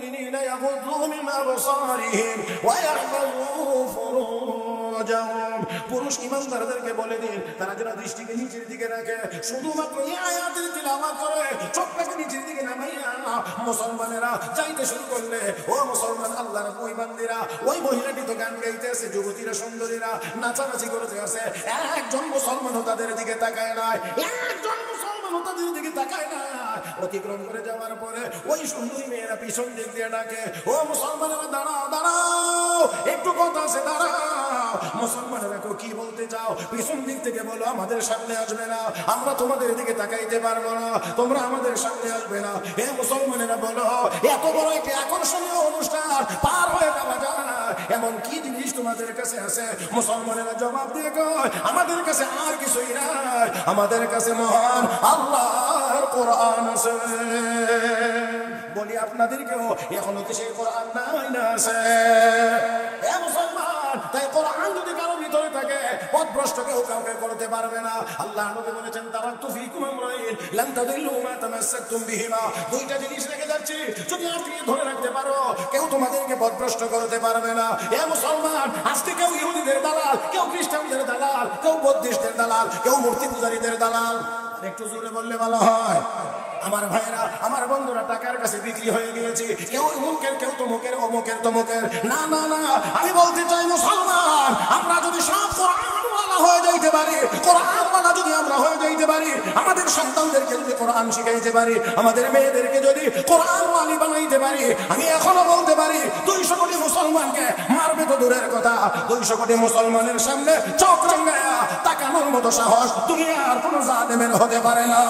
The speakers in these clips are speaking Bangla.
মুমিনিনা ইয়াগুদ্দু মিন আবসারিহিম ওয়া ইয়াহফাযু ফুরুজাহুম। পুরুষ ঈমানদারদেরকে বলে দিন তারা যেন দৃষ্টিকে নিচের দিকে রাখে, শুধুমাত্র এই আয়াতের তিলাওয়াত করে চোখটাকে নিচের দিকে নামাইয়া মুসলমানেরা যাইতে শুরু করলে, ও মুসলমান আল্লাহর ওই বান্দীরা, ওই মহিলাটি তো গান গাইতেছে, যুবতীরা সুন্দরীরা নাচানাচি করতে আছে, একজন মুসলমানও তাদের দিকে তাকায় নাই, একজন মুসলমানও তাদের দিকে তাকায় না। অতিক্রম করে যাওয়ার পরে ওই সুন্দরী মেয়েরা পিছন দিক দিয়ে ডাকে, ও মুসলমানেরা দাঁড়াও দাঁড়াও, একটু কথা আছে দাঁড়াও। মুসলমানেরা কি বলতে চাও? পিছন দিক থেকে বলো আমাদের সামনে আসবে না, আমরা তোমাদের দিকে তাকাইতে পারবো না, তোমরা আমাদের সামনে আসবে না। হে মুসলমানেরা বলো, এত বড় একটি আকর্ষণীয় অনুষ্ঠান পার হয়ে যাওয়া যায় না, এমন কি জিনিস তোমাদের কাছে আছে? মুসলমানেরা জবাব দিয়ে কয়, আমাদের কাছে আর কিছুই নাই, আমাদের কাছে মহান আল্লাহর কোরআন আছে। বলি আপনাদেরকেও এখনো কি সেই কোরআন নাই না আছে? হে মুসলমান, তাই কোরআন যদি কারো ভিতরে থাকে পথভ্রষ্ট কেউ কাউকে করতে পারবে না। আল্লাহ নবী বলেছেন, তারাকতু ফীকুম আমরাইন লান তাদিল্লু মা তামাসসাকতুম বিহিমা। দুইটা জিনিস রেখে যাচ্ছি, যদি আপনি ধরে রাখতে পারো কেউ তোমাদেরকে পথভ্রষ্ট করতে পারবে না। হে মুসলমান, আজকে কেউ ইহুদিদের দালাল, কেউ খ্রিস্টানদের দালাল, কেউ বৌদ্ধদের দালাল, কেউ মূর্তি পূজারীদের দালাল। একটু জোরে বললে ভালো হয়। আমার ভাইরা, আমার বন্ধুরা টাকার কাছে বিক্রি হয়ে গিয়েছে, কেউ অমুকের, কেউ তমুকের, অমুকের তমুকের। না না না, আমি বলতে চাই মুসলমান, আমরা যদি সব কোরআনওয়ালা হয়ে যাইতে পারি, কোরআনওয়ালা যদি আমরা হয়ে যাইতে পারি, আমাদের সন্তানদেরকে যদি কোরআন শিখাইতে পারি, আমাদের মেয়েদেরকে যদি কোরআনওয়ালি বানাইতে পারি, আমি এখনো বলতে পারি 200 কোটি মুসলমানকে মারবে তো দূরের কথা, 200 কোটি মুসলমানের সামনে চোখ রাঙায়া তাকানোর মতো সাহস দুনিয়ার কোনো জালেমের হতে পারে না।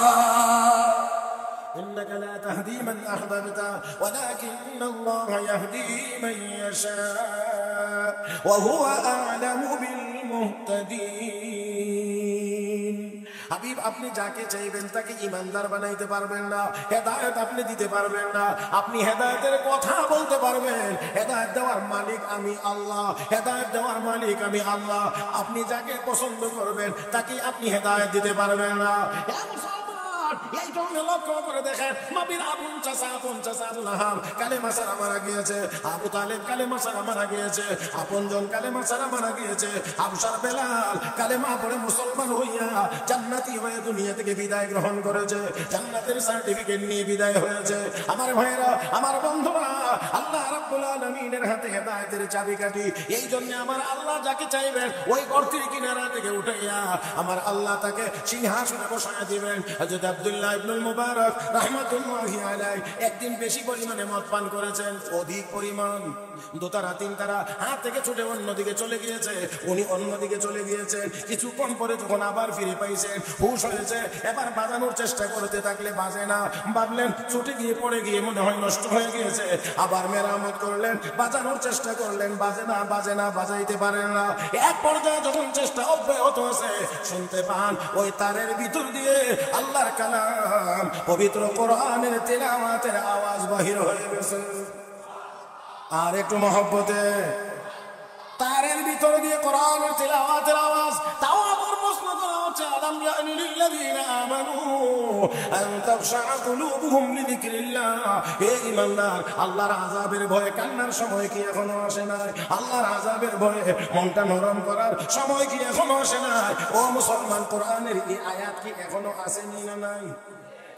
إنك لا تهدي من أحببت ولكن الله يهدي من يشاء وهو أعلم بالمهتدين। হাবিব, আপনি যাকে চাইবেন তাকে ঈমানদার বানাইতে পারবেন না, হেদায়েত আপনি দিতে পারবেন না। আপনি হেদায়েতের কথা বলতে পারবেন, হেদায়েত দেওয়ার মালিক আমি আল্লাহ, হেদায়েত দেওয়ার মালিক আমি আল্লাহ। আপনি যাকে পছন্দ করবেন তাকে আপনি হেদায়েত দিতে পারবেন না। এই জন্য লক্ষ্য করে দেখেন, নবীর আপন চাচা আবু লাহাব কালেমা ছাড়া মারা গিয়েছে, আবু তালেব কালেমা ছাড়া মারা গিয়েছে, আপনজন কালেমা ছাড়া মারা গিয়েছে, আবসার বেলাল কালেমা পড়ে মুসলমান হইয়া জান্নাতি হয়ে দুনিয়া থেকে বিদায় গ্রহণ করেছে, জান্নাতের সার্টিফিকেট নিয়ে বিদায় হয়েছে। আমার ভাইরা, আমার বন্ধুরা, আল্লাহ রাব্বুল আলামিনের হাতে হেদায়েতের চাবিকাঠি। এই জন্য আমার আল্লাহ যাকে চাইবেন ওই গর্তের কিনারা থেকে উঠাইয়া আমার আল্লাহ তাকে সিংহাসনে বসাইয়া দিবেন। হযরত আব্দুল্লাহ ইবনুল মুবারক রাহমাতুল্লাহি আলাইহি একদিন বেশি পরিমাণে মদ পান করেছেন, অধিক পরিমাণ, দোতারা তিনতারা হাত থেকে ছুটে অন্যদিকে চলে গিয়েছে, উনি অন্যদিকে চলে গিয়েছেন। কিছুক্ষণ পরে যখন আবার ফিরে পাইছেন, হুঁশ হয়েছে, এবার বাজানোর চেষ্টা করতে থাকলে বাজে না, ভাবলেন ছুটে গিয়ে পড়ে গিয়ে মনে হয় নষ্ট হয়ে গিয়েছে, আবার মেরামত করলেন, বাজানোর চেষ্টা করলেন, বাজে না বাজে না, বাজাইতে পারেন না। এক পর্যায়ে যখন চেষ্টা অব্যাহত আছে, শুনতে পান ওই তারের ভিতর দিয়ে আল্লাহর কালাম পবিত্র কোরআনের তিলাওয়াতের আওয়াজ বাহির হয়ে গেছে। আর একটু মহব্বতে, তারের ভিতর দিয়ে কোরআনের তিলাওয়াতের আওয়াজ। তাও আবার প্রশ্ন করা হচ্ছে, আলাম ইয়ানি লিল্লাযীনা আমানু আন তাখশা কুলুবুহুম লিযিকরিল্লাহ। হে ঈমানদার, আল্লাহর আযাবের ভয়ে কান্নার সময় কি এখনো আসে নাই? আল্লাহর আযাবের ভয়ে মনটা নরম করার সময় কি এখনো আসে নাই? ও মুসলমান, কোরআনের এই আয়াত কি এখনো আসেনি না নাই?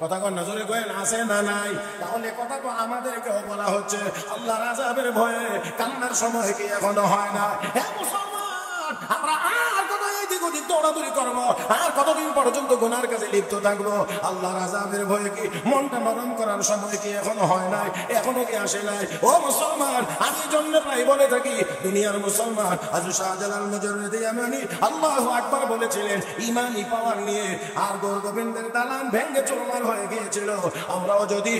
কথা কন নজরে কয়েন, আছে না নাই? তাহলে কথা তো আমাদেরকেও বলা হচ্ছে, আল্লাহর আযাবের ভয়ে কান্নার সময় কি এখনো হয় না? হে মুসলমান, আমরা আর কত এদিক ওদিক দৌড়াদৌড়ি করবো, আর কতদিন পর্যন্ত গুনার কাজে লিপ্ত থাকবো? আল্লাহর আযাবের ভয়ে কি মনটা নরম করার সময় কি এখনো হয় নাই? এখনো কি আসে নাই? ও মুসলমান, আমি জন্য প্রায় বলে থাকি, দুনিয়ার মুসলমান হযরত শাহজালাল মুজাররিদি ইয়ামানি আল্লাহু আকবার বলেছিলেন, ইমানি পাওয়ার নিয়ে আর গোবিন্দের দালান ভেঙে চুরমার হয়ে গিয়েছিল। আমরাও যদি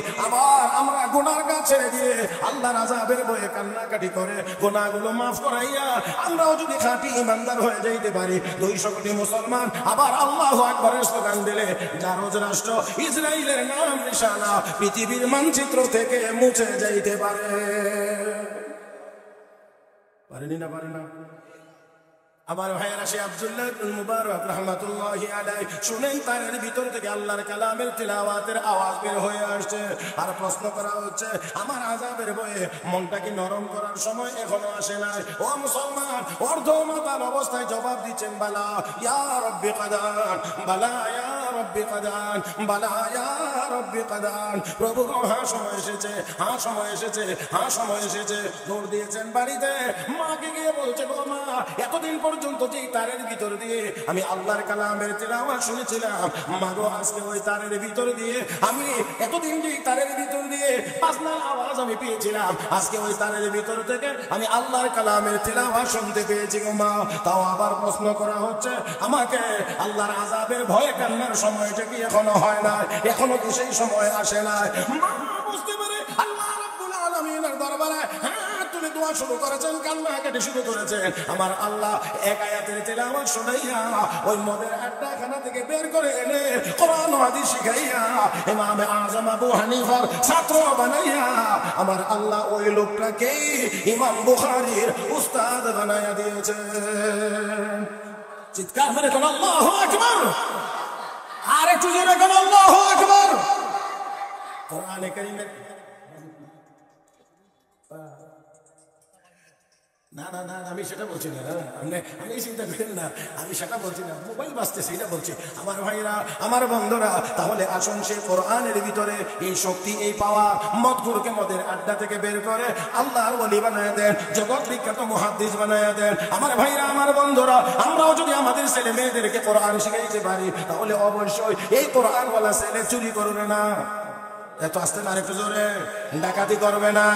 আমরা গুনার কাজ ছেড়ে দিয়ে আল্লাহর আযাবের ভয়ে কান্নাকাটি করে গুনাহগুলো মাফ করাইয়া আমরাও যদি খাঁটি ঈমানদার হয়ে যাইতে পারি, 200 কোটি মুসলমান আবার আল্লাহু আকবারের স্লোগান দিলে জারজ রাষ্ট্র ইসরায়েলের নাম নিশানা পৃথিবীর মানচিত্র থেকে মুছে যাইতে পারে। পারেনি না? পারে না? আমার ভাইয়েরা সে আব্দুল্লাহ ইবনে মুবারক রাহমাতুল্লাহি আলাইহি শুনেন তারের ভিতর থেকে আল্লাহর কালামের তিলাওয়াতের আওয়াজ বের হয়ে আসছে। আর প্রশ্ন করা হচ্ছে, আমার আযাবের ভয়ে মনটা কি নরম করার সময় এখনো আসে নাই? ও মুসলমান, অর্ধমাতাল অবস্থায় জবাব দিচ্ছেন, বালা ইয়া রাব্বি কাদান, বালা ইয়া রাব্বি কাদান, বালা ইয়া রাব্বি কাদান। প্রভু হ্যাঁ সময় এসেছে, হ্যাঁ সময় এসেছে, হ্যাঁ সময় এসেছে। দৌড় দিয়েছেন বাড়িতে, মাকে গিয়ে বলছে, গো মা, এতদিন পর্যন্ত যেই তারের ভিতর দিয়ে আমি আল্লাহর কালামের তিলাওয়াত শুনেছিলাম, মাগো আজকে ওই তারের ভিতর দিয়ে আমি এতদিন যেই তারের ভিতর দিয়ে বাজনার আওয়াজ আমি পেয়েছিলাম, আজকে ওই তারের ভিতর থেকে আমি আল্লাহর কালামের তিলাওয়াত শুনতে পেয়েছি গো মা। তাও আবার প্রশ্ন করা হচ্ছে আমাকে, আল্লাহর আযাবের ভয়ে কান্নার সময়টা কি এখনো হয় না? এখনো কি সেই সময় আসে না? মা বুঝতে পারে আল্লাহ রাব্বুল আলামিনের দরবারে তুলে দোয়া শুরু করেছেন, কান্না কেটে শুরু করেছেন। আমার আল্লাহ এক আয়াতের তিলাওয়াত শুনাইয়া ওই মদের আড্ডাখানা থেকে বের করে এনে কোরআন হাদিস শিখাইয়া ইমাম আযম আবু হানিফার ছাত্র বানাইয়া আমার আল্লাহ ওই লোকটাকে ইমাম বুখারীর উস্তাদ বানাইয়া দিয়েছেন। চিৎকার মেরে কোন আল্লাহু আকবার, আর একটু জোরে কোন আল্লাহু আকবার। কোরআনে কারীমের না না না আমি সেটা বলছি না, আমি চিন্তা করেন না, আমি সেটা বলছি না, মোবাইল বাজতে সেটা বলছি। আমার ভাইরা, আমার বন্ধুরা, তাহলে আসুন সে কোরআনের ভিতরে এই শক্তি, এই পাওয়া মদগুরকে মদের আড্ডা থেকে বের করে আল্লাহর ওলি বানায় দেন, জগৎ বিখ্যাত মুহাদ্দিস বানায় দেন। আমার ভাইরা, আমার বন্ধুরা, আমরাও যদি আমাদের ছেলে মেয়েদেরকে কোরআন শিখাইতে পারি, তাহলে অবশ্যই এই কোরআনওয়ালা ছেলে চুরি করবে না, এত আসতে না, একটু জোরে, ডাকাতি করবে না,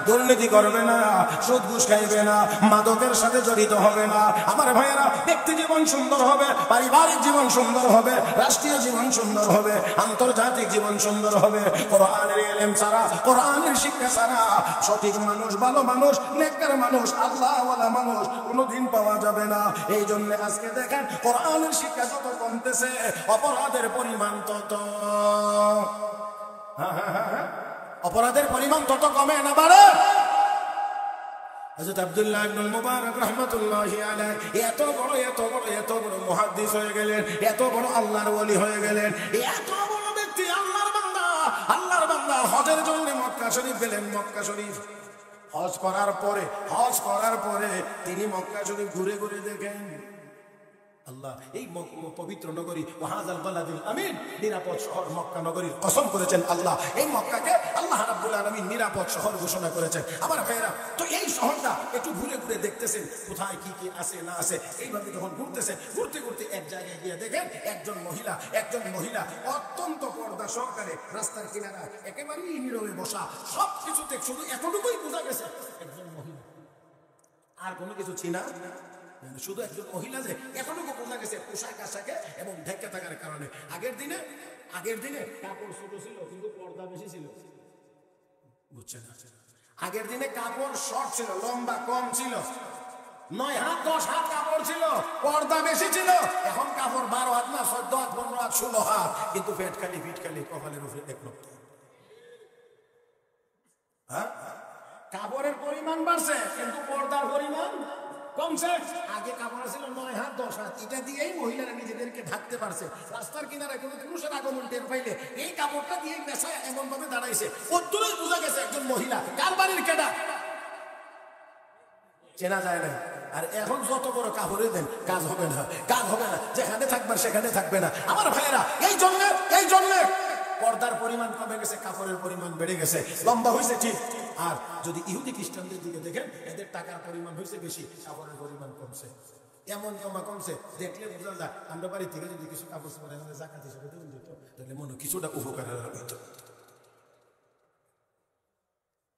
দুর্নীতি করবে না, সুদ ঘুষ খাইবে না, মাদকের সাথে জড়িত হবে না। আমার ভাইয়েরা, ব্যক্তি জীবন সুন্দর হবে, পারিবারিক জীবন সুন্দর হবে, রাষ্ট্রীয় জীবন সুন্দর হবে, আন্তর্জাতিক জীবন সুন্দর হবে। কোরআনের ইলম ছাড়া, কোরআনের শিক্ষা ছাড়া সঠিক মানুষ, ভালো মানুষ, নেককার মানুষ, আল্লাহওয়ালা মানুষ কোনোদিন পাওয়া যাবে না। এই জন্য আজকে দেখেন কোরআনের শিক্ষা যত কমতেছে, অপরাধের পরিমাণ তত, অপরাধের পরিমাণ তত কমে না বাড়ে। হযরত আব্দুল্লাহ ইবনে মুবারক রাহমাতুল্লাহি আলাইহি এত বড় মুহাদ্দিস হয়ে গেলেন, এত বড় আল্লাহর ওলি হয়ে গেলেন, এত বড় ব্যক্তি, আল্লাহর বান্দা হজের জন্য মক্কা শরীফ গেলেন। মক্কা শরীফ হজ করার পরে তিনি মক্কা শরীফ ঘুরে ঘুরে দেখেন, আল্লাহ এই পবিত্র নগরী ওয়াহাজাল বালাদুল আমিন, নিরাপদ শহর মক্কা নগরীর কসম করেছেন আল্লাহ। এই মক্কাকে আল্লাহ রাব্বুল আলামিন নিরাপদ শহর ঘোষণা করেছেন। আমার ভাইয়েরা, তো এই শহরটা একটু ঘুরে ঘুরে দেখতেছেন কোথায় কি কি আছে না আছে। এইভাবে যখন ঘুরতেছেন, ঘুরতে ঘুরতে এক জায়গায় গিয়ে দেখেন একজন মহিলা অত্যন্ত পর্দা সহকারে রাস্তার কিনারা একেবারেই নীরবে বসা, সব কিছুতে শুধু এতটুকুই বোঝা গেছে একজন মহিলা, আর কোনো কিছু চিনা, শুধু একজন মহিলা যে এতটুকু বোঝা গেছে পোশাক আশাকে এবং ঢেকে থাকার কারণে। আগের দিনে কাপড় ছোট ছিল কিন্তু পর্দা বেশি ছিল, বুঝছেন? আগের দিনে কাপড় শর্ট ছিল, লম্বা কম ছিল, 9 হাত 10 হাত কাপড় ছিল, পর্দা বেশি ছিল। এখন কাপড় 12 হাত না 14 হাত 15 হাত 16 হাত, কিন্তু ফিটকালি কপালের উপরে এক লোক। হ্যাঁ, কাপড়ের পরিমাণ বাড়ছে কিন্তু পর্দার পরিমাণ কমছে। আগে কাপড় ছিল 9 হাত 10 হাত, এটা দিয়েই মহিলারা নিজেদেরকে ঢাকতে পারছে। রাস্তার কিনারে কোনো পুরুষের আগমন টের পাইলে এই কাপড়টা দিয়ে পেশায় এমন ভাবে দাঁড়াইছে, কতদূরই বোঝা গেছে একজন মহিলা। কার বাড়ির কেডা চেনা যায় না। আর এখন যত বড় কাপড়ে দেন কাজ হবে না, যেখানে থাকবেন সেখানে থাকবে না। আমার ভাইয়েরা, এই জন্য পর্দার পরিমাণ কমে গেছে, কাপড়ের পরিমাণ বেড়ে গেছে, লম্বা হয়েছে ঠিক। আর যদি ইহুদি খ্রিস্টানদের দিকে দেখেন, এদের টাকার পরিমাণ হয়েছে বেশি, কাপড়ের পরিমাণ কমছে। এমন জমা কমছে, দেখলে বোঝা যায় আমরা বাড়ি থেকে যদি কিছু কাপড় চোপড় জাকাত হিসেবে দেবেন দিত, তাহলে মনে কিছুটা উপকার হইত।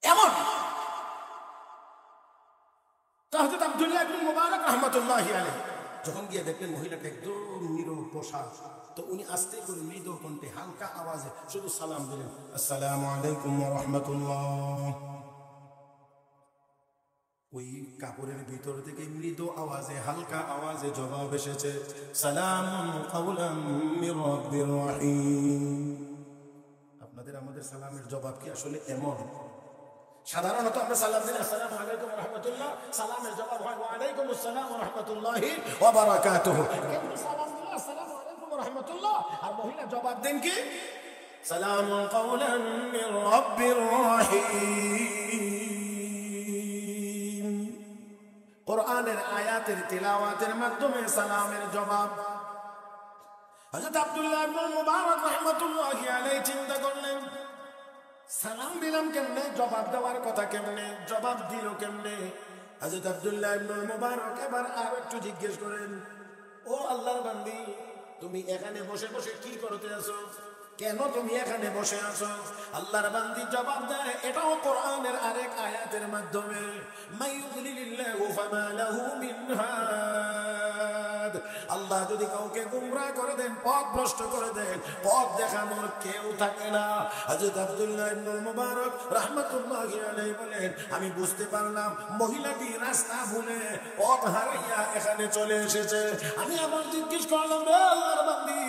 এমন হযরত আব্দুল্লাহ ইবনে মুবারক রাহমাতুল্লাহি আলাইহি যখন গিয়ে দেখলেন মহিলাটা একদম নীরব বসা, তো উনি আস্তে করে মৃদু কণ্ঠে হালকা আওয়াজে শুধু সালাম দিলেন, আসসালামু আলাইকুম ওয়া রাহমাতুল্লাহ। ওই কাপড়ের ভিতর থেকে মৃদু আওয়াজে, হালকা আওয়াজে জবাব এসেছে, সালামুন কাওলাম মির রাব্বির রহিম। আপনাদের আমাদের সালামের জবাব কি আসলে এমন? সাধারণত আমরা সালাম দিলে আসসালামু আলাইকুম ওয়া রাহমাতুল্লাহ, সালামের জবাব হয় ওয়া আলাইকুম আসসালাম ওয়া রাহমাতুল্লাহি ওয়া বারাকাতুহু। কিন্তু সালাম দিলে আসসালামু আলাইকুম ওয়া রাহমাতুল্লাহ, আর মহিলা জবাব দেন কি সালামুন কাওলান মির রাব্বির রহিম। কোরআনের আয়াতের তিলাওয়াতের মাধ্যমে সালামের জবাব। হযরত আব্দুল্লাহ ইবনে মুবারক রাহমাতুল্লাহি আলাইহি চিন্তা করলেন, সালাম দিলাম কেমনে, জবাব দেওয়ার কথা কেমনে, জবাব দিল কেমনে? হযরত আব্দুল্লাহ ইবনে মুবারক এবার আর একটু জিজ্ঞেস করেন, ও আল্লাহর বান্দি, তুমি এখানে বসে বসে কি করতে আছো? কেন তুমি এখানে বসে আছো? আল্লাহর বান্দি জবাব দেয়, এটাও কোরআনের আরেক আয়াতের মাধ্যমে, মাইয়ুদলিলিল্লাহু ফামা লাহু মিন হাদ। আল্লাহ যদি কাউকে গুমরাহ করে দেন, পথ ভ্রষ্ট করে দেন, পথ দেখানোর কেউ থাকে না। হযরত আব্দুল্লাহ ইবনে মুবারক রাহমাতুল্লাহি আলাইহি বলেন, আমি বুঝতে পারলাম মহিলাটি রাস্তা ভুলে পথ হারাইয়া এখানে চলে এসেছে। আমি আবার জিজ্ঞেস করলাম, রে আল্লাহর বান্দি,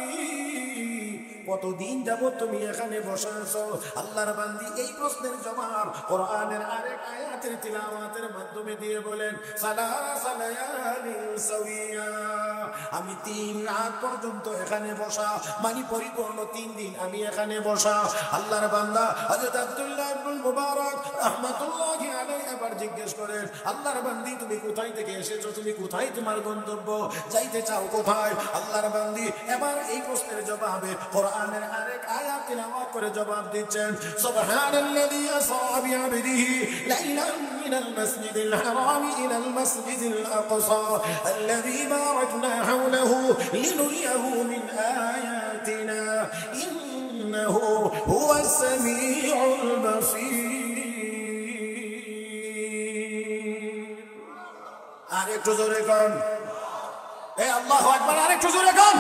কতদিন যাবত তুমি এখানে বসে আছো? আল্লাহর বান্দি এই প্রশ্নের জবাব কোরআনের আরেক আয়াতের তিলাওয়াতের মাধ্যমে দিয়ে বলেন, সালাসা লায়ালিন সাওয়িয়া, আমি 3 রাত পর্যন্ত এখানে বসা, মানে পরিপূর্ণ 3 দিন আমি এখানে বসা। আল্লাহর বান্দা হযরত আব্দুল্লাহ ইবনে মুবারক রাহমাতুল্লাহি আলাইহি এবার জিজ্ঞেস করেন, আল্লাহর বান্দি তুমি কোথায় থেকে এসেছো? তুমি কোথায়, তোমার গন্তব্য, যাইতে চাও কোথায়? আল্লাহর বান্দি এবার এই প্রশ্নের জবাবে কোরআনের আরেক আয়াত তিলাওয়াত করে জবাব দিচ্ছেন, সুবহানাল্লাযী আসরা বিআবদিহি লাইলান মিনাল মাসজিদিল হারাম ইলাল মাসজিদিল আকসা আল্লাযী বারাকনা হাওলাহু লিনুরিয়াহু মিন আয়াতিনা ইন্নাহু হুয়াস সামিউল বাসীর। আরেকটু জোরে কোন, এ আল্লাহু আকবার, আরেকটু জোরে কোন।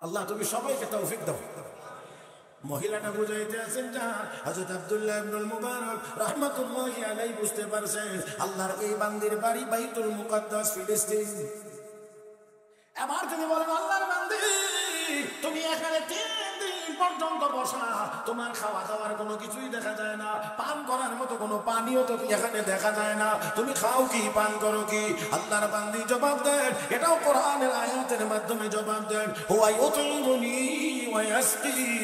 আল্লাহ তুমি সবাইকে তৌফিক দাও। মহিলাটা বুঝাইতে আছেন যা হযরত আব্দুল্লাহ ইবনে মুবারক রাহমাতুল্লাহি আলাইহি বুঝতে পারছেন আল্লাহর এই বান্দির বাড়ি বাইতুল মুকাদ্দাস ফিলিস্তিন। এবার তিনি বলেন, আল্লাহর বান্দি তুমি এখানে 3 দিন পর্যন্ত বসা, তোমার খাওয়া দাওয়ার কোনো কিছুই দেখা যায় না, পান করার মতো কোনো পানিও তো এখানে দেখা যায় না, তুমি খাও কি, পান করো কি? আল্লাহর বান্দি জবাব দেন, এটাও কোরআনের আয়াতের মাধ্যমে জবাব দেন, হুয়া ইউতিমুনি ওয়া ইয়াসকিন,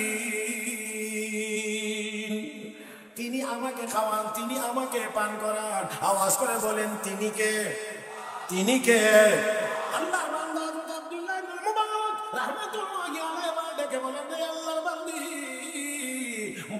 তিনি আমাকে খাওয়ান, তিনি আমাকে পান করান। আওয়াজ করে বলেন, তিনি কে? তিনি কে? আল্লাহর বান্দা হযরত আব্দুল্লাহ ইবনে মুবারক রাহমাতুল্লাহি আলাইহি ডেকে বলেন, হে আল্লাহর বান্দি,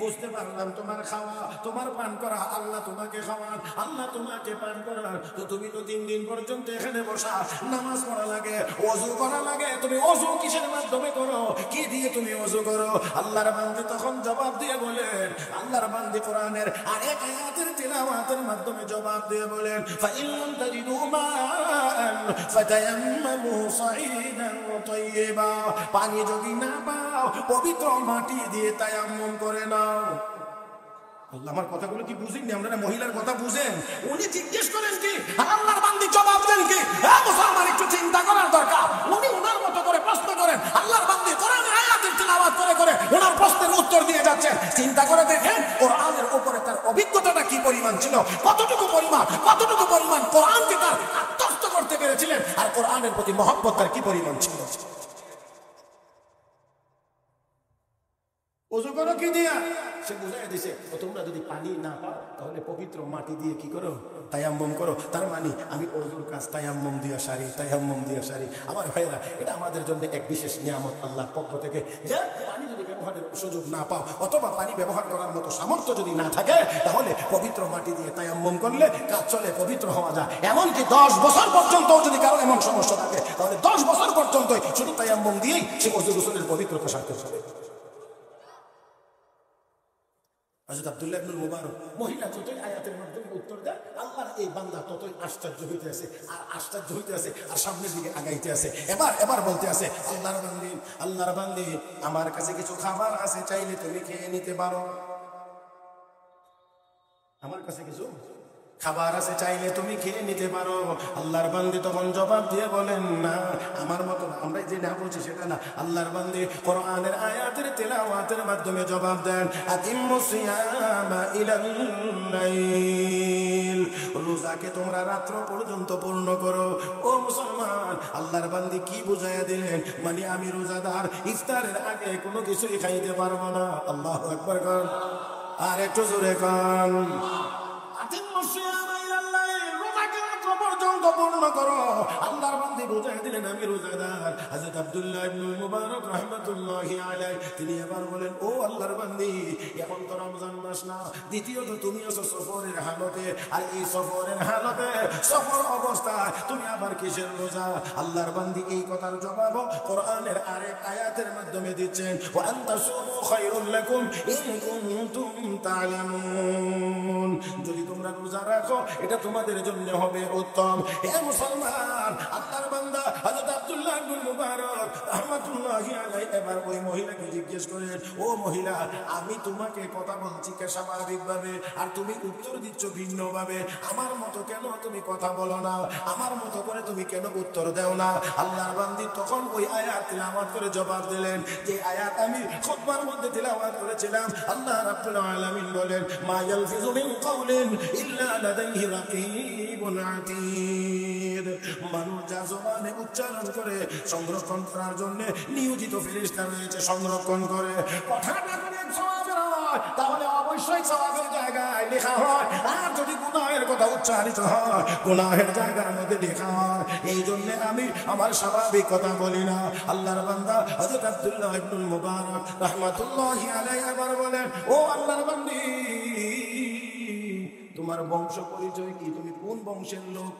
বুঝতে পারলাম তোমার খাওয়া, তোমার পান করা, আল্লাহ তোমাকে খাওয়ান, আল্লাহ তোমাকে পান করান, তো তুমি তো 3 দিন পর্যন্ত এখানে বসা, নামাজ পড়া লাগে, ওযু করা লাগে, তুমি ওযু কিসের মাধ্যমে করো, কি দিয়ে তুমি ওযু করো? আল্লাহর বান্দি তখন জবাব দিয়ে বলেন, আল্লাহর বান্দি কোরআনের আরেক আয়াতের তিলাওয়াতের মাধ্যমে জবাব দিয়ে বলেন, ফাইন লাম তাজিদু মান ফাতায়াম্মামু সাঈদান তাইয়্যিবা, পানি যদি না পাও পবিত্র মাটি দিয়ে তায়াম্মুম করে নাও। আল্লাহ আমার কথাগুলো কি বুঝেননি? আপনারা মহিলার কথা বুঝেন? উনি জিজ্ঞেস করেন কি, আল্লাহর বান্দি জবাব দেন কি? হ্যাঁ মুসলমান, একটু চিন্তা করার দরকার। উনি ওনার মতো করে প্রশ্ন করেন, আল্লাহর বান্দি কোরআনের আয়াতের তিলাওয়াত করে করে ওনার প্রশ্নের উত্তর দিয়ে যাচ্ছেন। চিন্তা করে দেখেন কোরআনের উপরে তার অভিজ্ঞতাটা কি পরিমাণ ছিল, কতটুকু পরিমাণ কোরআনকে তার আত্মস্থ করতে পেরেছিলেন, আর কোরআনের প্রতি মহব্বত তার কি পরিমাণ ছিল। ওযু করো কি দিয়া? সে বুঝাই দিছে, তোমরা যদি পানি না পাও তাহলে পবিত্র মাটি দিয়ে কি করো, তায়াম্মুম করো। তার মানে আমি ওযুর কাজ তায়াম্মুম দিয়া সারি, তায়াম্মুম দিয়া সারি। আমার ভাইরা, এটা আমাদের জন্য এক বিশেষ নিয়ামত আল্লাহর পক্ষ থেকে, যে পানি যদি ব্যবহারের সুযোগ না পাও অথবা পানি ব্যবহার করার মতো সামর্থ্য যদি না থাকে, তাহলে পবিত্র মাটি দিয়ে তায়াম্মুম করলে কাজ চলে, পবিত্র হওয়া যায়। এমনকি 10 বছর পর্যন্ত যদি কারো এমন সমস্যা থাকে, তাহলে 10 বছর পর্যন্ত শুধু তায়াম্মুম দিয়েই সে ওযু গোসলের পবিত্রতা সারতে পারে। হযরত আব্দুল্লাহ ইবনে মুবারক, মহিলা যতই আয়াতের মাধ্যমে উত্তর দেয়, আল্লাহর এই বান্দা ততই আশ্চর্য হইতে আছে, আর সামনের দিকে আগাইতে আছে। এবার বলতে আছে, আল্লাহর বান্দি আমার কাছে কিছু খাবার আছে, চাইলে তুমি খেয়ে নিতে পারো। আমার কাছে কিছু খাবার আছে, চাইলে তুমি খেয়ে নিতে পারো। আল্লাহর বান্দী তখন জবাব দিয়ে বলেন, না, আমার মতো না, আমরা যে না বলছি সেটা না। আল্লাহর বান্দী কোরআনের আয়াতের তেলাওয়াতের মাধ্যমে জবাব দেন, আতিম্মুস সিয়ামা ইলাল লাইল, রোজাকে তোমরা রাত্র পর্যন্ত পূর্ণ করো। ও মুসলমান, আল্লাহর বান্দী কি বুঝাইয়া দিলেন? মানে আমি রোজাদার, ইফতারের আগে কোনো কিছুই খাইতে পারবো না। আল্লাহু আকবার কর, আর একটু জোরে কর। পূর্ণ করো। আল্লাহর বান্দী বুঝাই দিলেন আমি রোজাদার। হযরত আব্দুল্লাহ ইবনে মুবারক রাহমাতুল্লাহি আলাইহি তিনি এবার বলেন, ও আল্লাহর বান্দী, এখন তো রমজান মাস না, দ্বিতীয়ত তুমি আছো সফরের হালতে, আর এই সফরের হালতে, সফর অবস্থায় তুমি আবার কিসের রোজা? আল্লাহর বান্দী এই কথার জবাব কোরআনের আরেক আয়াতের মাধ্যমে দিচ্ছেন, ওয়া আনতাসুমু খায়রুল লাকুম ইন কুনতুম তা'লামুন, যদি তোমরা রোজা রাখো এটা তোমাদের জন্য হবে উত্তম। হে মুসলমান, আল্লাহর বান্দা হযরত আব্দুল্লাহ ইবনে মুবারক রাহমাতুল্লাহি আলাইহি এবার ওই মহিলাকে জিজ্ঞেস করেন, ও মহিলা, আমি তোমাকে কথা বলছি কে স্বাভাবিক ভাবে, আর তুমি উত্তর দিচ্ছ ভিন্ন ভাবে। আমার মতো কেন তুমি কথা বলো না? আমার মতো করে তুমি কেন উত্তর দাও না? আল্লাহর বান্দী তখন ওই আয়াত তিলাওয়াত করে জবাব দিলেন, যে আয়াত আমি খুতবার মধ্যে তিলাওয়াত করেছিলাম। আল্লাহ রাব্বুল আলামিন বলেন, মা ইয়ালফিযু মিন কাওলিন ইল্লা লাদাইহি রাকীবুন আতীদ, মানুষ যা জবানে উচ্চারণ করে সংরক্ষণ করার জন্য নিয়োজিত ফেরেশতা রয়েছে, সংরক্ষণ করে। কথাটা করে সওয়াবের হয়, তাহলে অবশ্যই সওয়াবের জায়গায় লেখা হয়, আর যদি গুনাহের কথা উচ্চারিত হয়, গুনাহের জায়গার মধ্যে লেখা হয়। এই জন্য আমি আমার স্বাভাবিক কথা বলি না। আল্লাহর বান্দা হযরত আব্দুল্লাহ ইবনে মুবারক রাহমাতুল্লাহি আলাইহি এবার বলেন, ও আল্লাহর বান্দী, তোমার বংশ পরিচয় কি? তুমি কোন বংশের লোক?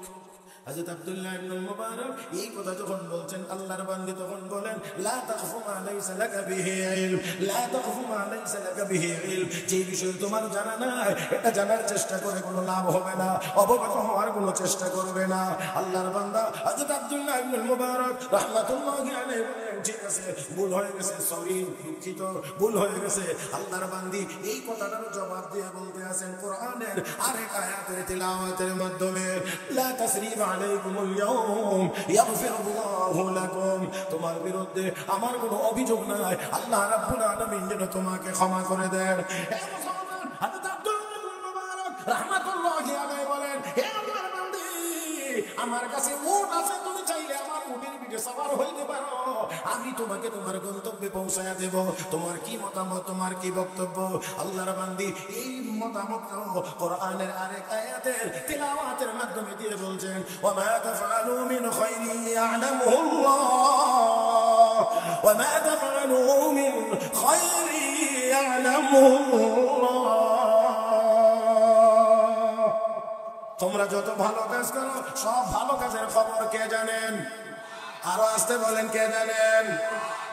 হযরত আব্দুল্লাহ ইবনে মুবারক এই কথা যখন বলছেন, আল্লাহর বান্দী তখন বলেন, লা তাখফু মা লাইসা লাকা বিহি ইলম, লা তাখফু মা লাইসা লাকা বিহি ইলম, যে বিষয় তোমার জানা নাই এটা জানার চেষ্টা করে কোনো লাভ হবে না, অবগত হওয়ার কোনো চেষ্টা করবে না। আল্লাহর বান্দা হযরত আব্দুল্লাহ ইবনে মুবারক রাহমাতুল্লাহি আলাইহি বলেন, ঠিক আছে, ভুল হয়ে গেছে, সরি, দুঃখিত, ভুল হয়ে গেছে। আল্লাহর বান্দী এই কথাটার জবাব দিয়ে বলতে আছেন কোরআনের আরেক আয়াতের তিলাওয়াতের মাধ্যমে, লা তাসরিবা আলাইকুমুল ইয়াউম ইয়াগফিরুল্লাহু লাকুম, তোমার বিরুদ্ধে আমার কোনো অভিযোগ নাই, আল্লাহ রাব্বুল আলামিন যেন তোমাকে ক্ষমা করে দেন। হে মুসলমান, হযরত আব্দুল্লাহ ইবনে মুবারক রাহমাতুল্লাহি আলাইহি বলেন, হে আল্লাহর বান্দী, আমার কাছে উট আছে, তুমি চাইলে আমার উটের পিঠে সওয়ার হইতে পারো, আমি তোমাকে তোমার গন্তব্যে পৌঁছায়া দেব। তোমার কি মতামত, তোমার কি বক্তব্য? আল্লাহর বান্দী এই মতামত কোরআনের আরেক আয়াতের তিলাওয়াতের মাধ্যমে দিয়ে বলছেন, ওয়া মা তাফআলু মিন খায়রিন ইয়া'লামুহুল্লাহ, ওয়া মা তাফআলু মিন খায়রিন ইয়া'লামুহুল্লাহ, তোমরা যত ভালো কাজ করো সব ভালো কাজের খবর কে জানেন? আরো আসতে বলেন, কে জানেন?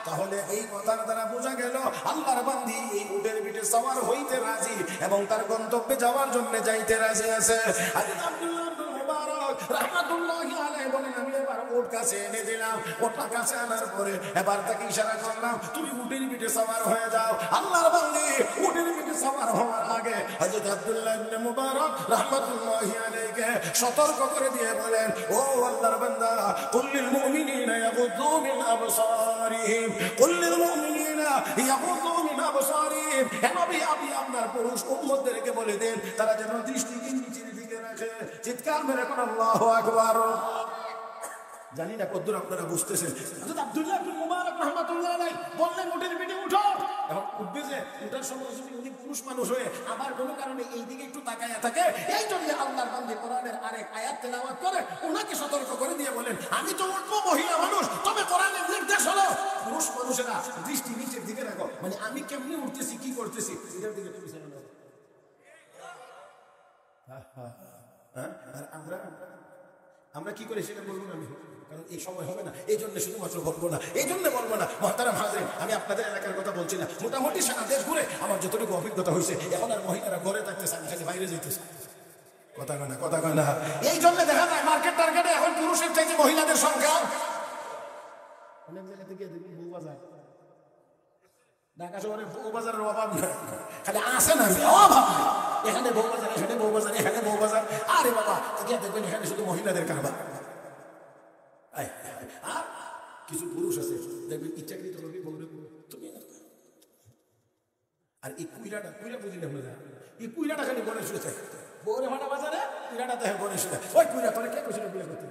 তাহলে এই কথার দ্বারা বোঝা গেল আল্লাহর বান্দী এই উটের পিঠে সওয়ার হইতে রাজি এবং তার গন্তব্যে যাওয়ার জন্য যাইতে রাজি আছে। হযরত আব্দুল্লাহ ইবনে মুবারক রাহমাতুল্লাহি আলাইহি বলেন, আমি এবার উট কাছে এনে দিলাম, ওটা কাছে আনার পরে এবার তাকে ইশারা করলাম, তুমি উটের পিঠে সওয়ার হয়ে যাও। আল্লাহর বান্দী উটের পিঠে সওয়ার হওয়ার আগে হযরত আব্দুল্লাহ ইবনে মুবারক রাহমাতুল্লাহি আলাইহি সতর্ক করে দিয়ে বলেন, ও আল্লাহর বান্দা, কুল্লিল মুমিনিনা ইয়াগুদ্দু মিন আবসারিহিম, কুল্লিল মুমিনিনা ইয়াগুদ্দু মিন আবসারিহিম, হে নবী, আপনি আপনার পুরুষ উম্মতদেরকে বলে দেন তারা যেন দৃষ্টিকে নিচের দিকে রাখে। চিৎকার মেরে কোন আল্লাহু আকবার। জানি না কতদূর আপনারা বুঝতেছেন। হযরত আব্দুল্লাহ ইবনে মুবারক রাহমাতুল্লাহি আলাইহি বললেন, উটের পিঠে উঠো। এখন উঠবে যে, উঠার সময় যদি উনি পুরুষ মানুষ হয়ে আবার কোনো কারণে এই দিকে একটু তাকায়া থাকে, এই জন্য আল্লাহর বান্দী কোরআনের আরেক আয়াত তেলাওয়াত করে ওনাকে সতর্ক করে দিয়ে বলেন, আমি তো উঠবো, মহিলা মানুষ, তবে কোরআনের নির্দেশ হলো পুরুষ মানুষেরা দৃষ্টি নিচের দিকে রাখো। মানে আমি কেমনি উঠতেছি, কি করতেছি, এটার দিকে তুমি ছেড়ে দাও। আর আমরা কি করে সেটা বলবো না, আমি কারণ এই সময় হবে না, এই জন্য শুধুমাত্র বলবো না, এই জন্য বলবো না। মহতারাম হাজরিন, আমি আপনাদের এলাকার কথা বলছি না, মোটামুটি সারা দেশ ঘুরে আমার যতটুকু অভিজ্ঞতা হয়েছে, এখন আর মহিলারা ঘরে থাকতেছে, আমি খালি বাইরে যেতেছি। কথা কয় না, কথা কয় না। এই জন্য দেখা যায় মার্কেট টার্গেটে এখন পুরুষের থেকে মহিলাদের সংখ্যা অনেক জায়গা থেকে বউ বাজার, ঢাকা শহরে বউ বাজারের অভাব না, খালি আসে না, অভাব। এখানে বউ বাজার, এখানে বউ বাজার, এখানে বউ বাজার। আরে বাবা, গিয়ে দেখবেন এখানে শুধু মহিলাদের কারবার। আর কিছু পুরুষ আছে দেখবেন ইচ্ছাকৃত ভাবে বউরে তুমি। আর এই কুইরাটা, কুইরা বুঝি না, এই কুইরাটা খালি গনে শুয়েছে বউরে ভাড়া বাজারে, কুইরাটা দেখে গনে শুয়ে। ওই কুইরা তোরে কে কইছিল বিয়ে করতে?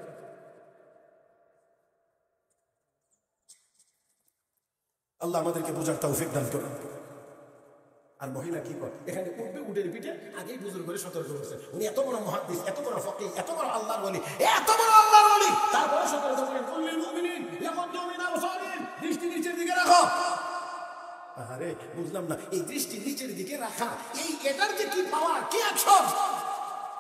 আল্লাহ আমাদেরকে বোঝার তৌফিক দান করুন। আর মহিলা কি করে এখানে উঠবে, উঠের পিঠে আগেই বুজুর্গ করে সতর্ক করেছে। উনি এত বড় মুহাদ্দিস, এত বড় ফকিহ, এত বড় আল্লাহর ওলি, এত বড় আল্লাহর ওলি, তারপরে সতর্ক করেন কুল্লিল মুমিনিন ইয়াগুদ্দু মিন আবসারিহিম, দৃষ্টি নিচের দিকে রাখো। আরে বুঝলাম না, এই দৃষ্টি নিচের দিকে রাখা, এই এটার যে কি পাওয়ার, কি অ্যাকশন।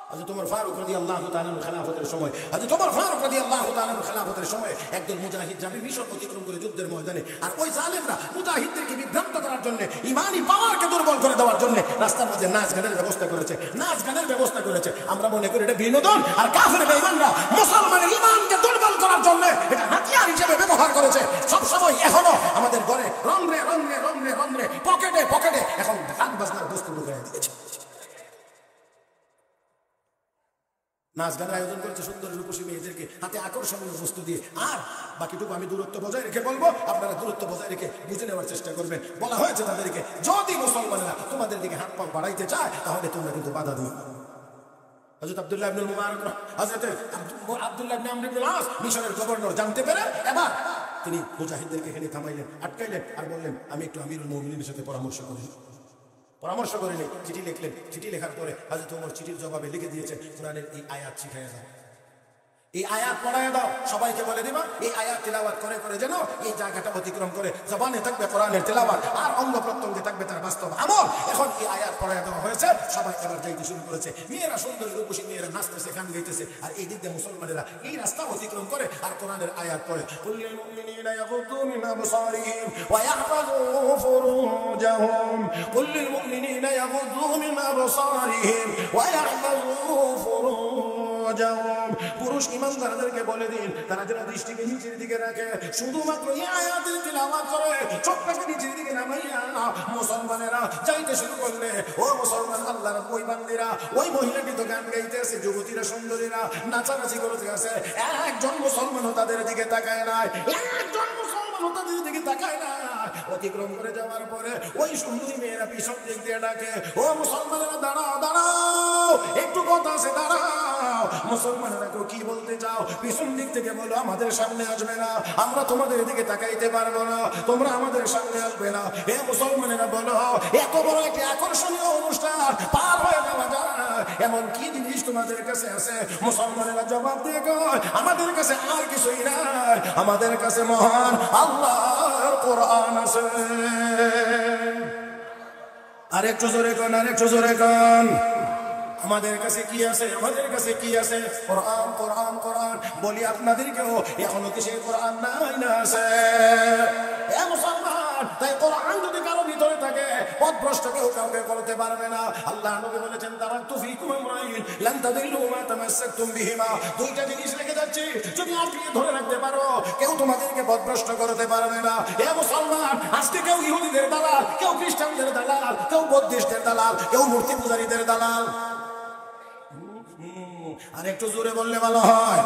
হযরত ওমর ফারুক রাদিয়াল্লাহু তাআলা খেলাফতের সময়, হযরত ওমর ফারুক রাদিয়াল্লাহু তাআলা খেলাফতের সময় একদল মুজাহিদ যাবে মিশর অতিক্রম করে যুদ্ধের ময়দানে। আর ওই জালেমরা মুজাহিদদেরকে বিভ্রান্ত করার জন্য, ঈমানি পাওয়ারকে দুর্বল করে দেওয়ার জন্য রাস্তার মধ্যে নাচ গানের ব্যবস্থা করেছে, নাচ গানের ব্যবস্থা করেছে। আমরা মনে করি এটা বিনোদন, আর কাফের বেঈমানরা মুসলমানের ঈমানকে দুর্বল করার জন্য এটা হাতিয়ার হিসেবে ব্যবহার করেছে। সব সময় এখনো আমাদের ঘরে রংরে রংরে রংরে রংরে, পকেটে পকেটে এখন গান বাজনার বস্তু ঢুকিয়ে দিয়েছে। নাচ গানের আয়োজন করেছে সুন্দর রূপসী মেয়েদেরকে হাতে আকর্ষণীয় বস্তু দিয়ে। আর বাকিটুকু আমি দূরত্ব বজায় রেখে বলবো, আপনারা দূরত্ব বজায় রেখে বুঝে নেওয়ার চেষ্টা করবেন। বলা হয়েছে তাদেরকে, যদি মুসলমানেরা তোমাদের দিকে হাত পা বাড়াইতে চায় তাহলে তোমরা কিন্তু বাধা দিও। হযরত আব্দুল্লাহ ইবনে মুবারক, হযরত আব্দুল্লাহ ইবনে আমর ইবনে আস মিশরের গভর্নর জানতে পেরে এবার তিনি মুজাহিদদেরকে এখানে থামাইলেন, আটকাইলেন, আর বললেন আমি একটু আমিরুল মুমিনিনের সাথে পরামর্শ করি। পরামর্শ করে নেই, চিঠি লিখলেন। চিঠি লেখার পরে হযরত ওমর চিঠির জবাবে লিখে দিয়েছেন কোরআনের এই আয়াত শিখাইয়া দাও, এই আয়াত পড়াইয়া দাও, সবাইকে বলে দিবা এই আয়াত তিলাওয়াত করে করে যেন এই জায়গাটা অতিক্রম করে জবানে থাকবে কোরআনের তিলাওয়াত, আর অঙ্গ প্রত্যঙ্গে থাকবে তার বাস্তব আমল। এখন এই আয়াত পড়াইয়া দেওয়া হয়েছে, সবাই এবার যাইতে শুরু করেছে। মেয়েরা সুন্দর রূপসী মেয়েরা নাচতেছে, গান গাইতেছে, আর এই দিক দিয়ে মুসলমানেরা এই রাস্তা অতিক্রম করে আর কোরআনের আয়াত পড়ে। কুল্লিল মুমিনিনা ইয়াগুদ্দু মিন আবসারিহিম ওয়া ইয়াহফাযু ফুরুজাহুম, কুল্লিল মুমিনিনা ইয়াগুদ্দু মিন আবসারিহিম ওয়া ইয়াহফাযু ফুরুজাহুম। পুরুষ ইমানদারদেরকে বলে দিন তারা যেন দৃষ্টিকে নিচের দিকে রাখে, শুধুমাত্র এই আয়াতের তিলাওয়াত করে চোখটাকে নিচের দিকে নামাইয়া মুসলমানেরা যাইতে শুরু করলে, ও মুসলমান আল্লাহর ওই বান্দীরা, ওই মহিলাটি তো গান গাইতে আছে, যুবতীরা সুন্দরীরা নাচানাচি করতে আছে, একজন মুসলমানও তাদের দিকে তাকায় নাই, একজন মুসলমানও তাদের দিকে তাকায় না। অতিক্রম করে যাওয়ার পরে ওই সুন্দরী মেয়েরা পিছন দিক দিয়ে ডাকে, ও মুসলমানেরা দাঁড়াও দাঁড়াও, একটু কথা আছে দাঁড়াও। মুসলমানেরা কি বলতে চাও? পিছন দিক থেকে বলো আমাদের সামনে আসবে না, আমরা তোমাদের দিকে তাকাইতে পারবো না, তোমরা আমাদের সামনে আসবে না। এ মুসলমানেরা বলো এত বড় একটি আকর্ষণীয় অনুষ্ঠান পার হয়ে যাওয়া যায়, এমন কি জিনিস তোমাদের কাছে আছে? মুসলমানেরা জবাব দিয়ে কয় আমাদের কাছে আর কিছুই নাই, আমাদের কাছে মহান আল্লাহর কোরআন আছে। আরেকটু জোরে কোন, আরেকটু জোরে কোন, আমাদের কাছে কি আছে? আমাদের কাছে কি আছে? কোরআন, কোরআন, কোরআন। বলি আপনাদেরকেও এখনো কি সেই কোরআন নাই না আছে? এ মুসলমান, তাই কোরআন যদি কারো ভিতরে থাকে পথভ্রষ্ট কেউ কাউকে করতে পারবে না। আল্লাহ নবী বলেছেন তারাকতু ফীকুম আমরাইন লান তাদিল্লু মা তামাসসাকতুম বিহিমা। দুইটা জিনিস রেখে যাচ্ছি, যদি আপনি ধরে রাখতে পারো কেউ তোমাদেরকে পথভ্রষ্ট করতে পারবে না। এ মুসলমান, আজকে কেউ ইহুদিদের দালাল, কেউ খ্রিস্টানদের দালাল, কেউ বৌদ্ধদের দালাল, কেউ মূর্তি পূজারীদের দালাল। আর একটু জোরে বললে ভালো হয়।